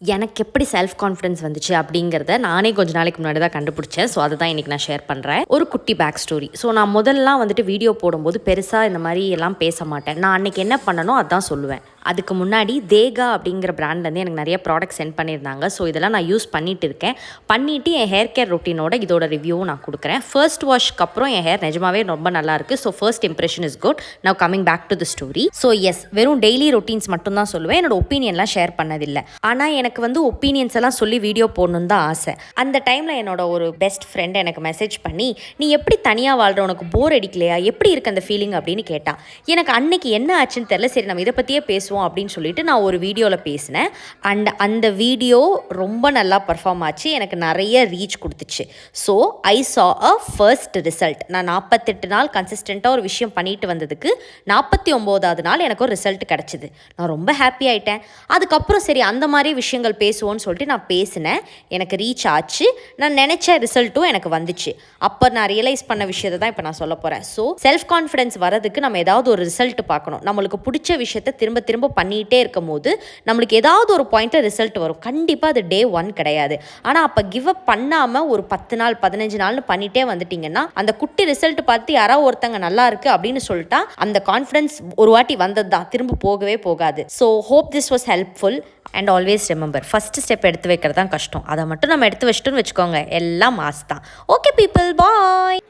எனக்கு எப்படி self confidence வந்துச்சு அப்படிங்கிறத நானே கொஞ்ச நாளைக்கு முன்னாடி தான் கண்டுபிடிச்சேன். ஸோ அதை தான் இன்றைக்கி நான் ஷேர் பண்ணுறேன். ஒரு குட்டி பேக் ஸ்டோரி. ஸோ நான் முதல்லாம் வந்துட்டு வீடியோ போடும்போது பெருசாக இந்த மாதிரி எல்லாம் பேச மாட்டேன். நான் அன்றைக்கி என்ன பண்ணனோ அதான் சொல்லுவேன். அதுக்கு முன்னாடி தேகா அப்படிங்கிற பிராண்ட்லேருந்து எனக்கு நிறைய ப்ராடக்ட் சென்ட் பண்ணியிருந்தாங்க. ஸோ இதெல்லாம் நான் யூஸ் பண்ணிட்டு இருக்கேன். பண்ணிவிட்டு என் ஹேர் கேர் ரொட்டீனோட இதோட ரிவ்யூவும் நான் கொடுக்குறேன். ஃபர்ஸ்ட் வாஷ்க்கு அப்புறம் என் ஹேர் நிஜமாவே ரொம்ப நல்லா இருக்குது. So first impression is good. Now coming back to the story. So yes, வெறும் டெய்லி ரொட்டீன்ஸ் மட்டும் தான் சொல்லுவேன். என்னோட ஒப்பீனியன்லாம் ஷேர் பண்ணதில்லை. ஆனால் எனக்கு வந்து ஒப்பீனியன்ஸ் எல்லாம் சொல்லி வீடியோ போடணுன்னு தான் ஆசை. அந்த டைமில் என்னோட ஒரு பெஸ்ட் ஃப்ரெண்ட் எனக்கு மெசேஜ் பண்ணி, நீ எப்படி தனியாக வாழ்கிற, உனக்கு போர் அடிக்கலையா, எப்படி இருக்குது அந்த ஃபீலிங் அப்படின்னு கேட்டான். எனக்கு அன்னைக்கு என்ன ஆச்சுன்னு தெரியல. சரி, நம்ம இதை பற்றியே பேசுவோம் அப்படின்னு சொல்லிட்டு நான் ஒரு வீடியோவில் பேசினேன். அண்ட் அந்த வீடியோ ரொம்ப நல்லா பர்ஃபார்ம் ஆச்சு. எனக்கு நிறைய ரீச் கொடுத்துச்சு. ஸோ ஐ சா அ ஃபர்ஸ்ட் ரிசல்ட். நான் 48 நாள் கன்சிஸ்டண்ட்டாக ஒரு விஷயம் பண்ணிட்டு வந்ததுக்கு 49வது நாள் எனக்கு ஒரு ரிசல்ட் கிடச்சிது. நான் ரொம்ப ஹாப்பி ஆகிட்டேன். அதுக்கப்புறம் சரி, அந்த மாதிரி விஷயங்கள் பேசுவோன்னு சொல்லிட்டு நான் பேசினேன். எனக்கு ரீச் ஆச்சு. நான் நினச்ச ரிசல்ட்டும் எனக்கு வந்துச்சு. அப்போ நான் ரியலைஸ் பண்ண விஷயத்தை தான் இப்போ நான் சொல்ல போகிறேன். ஸோ செல்ஃப் கான்ஃபிடன்ஸ் வரதுக்கு நம்ம ஏதாவது ஒரு ரிசல்ட் பார்க்கணும். நம்மளுக்கு பிடிச்ச விஷயத்தை திரும்ப திரும்ப பண்ணிகிட்டே இருக்கும் போது நம்மளுக்கு ஏதாவது ஒரு பாயிண்ட்டில் ரிசல்ட் வரும். கண்டிப்பாக அது டே 1 கிடையாது. ஆனால் அப்போ கிவ் அப் பண்ணாமல் ஒரு 10 நாள் 15 நாள்னு பண்ணிகிட்டே வந்துட்டிங்கன்னா அந்த குட்டி ரிசல்ட் பார்த்து யாராவது ஒருத்தங்க நல்லா இருக்குது அப்படின்னு சொல்லிட்டா அந்த கான்ஃபிடன்ஸ் ஒரு வாட்டி வந்தது தான், திரும்ப போகவே போகாது. So hope this was helpful. And always remember, first step எடுத்து வைக்கிறது தான் கஷ்டம். அதை மட்டும் நம்ம எடுத்து வச்சிட்டோன்னு வச்சுக்கோங்க, எல்லாம் மாஸ் தான். ஓகே பீப்புள், பாய்.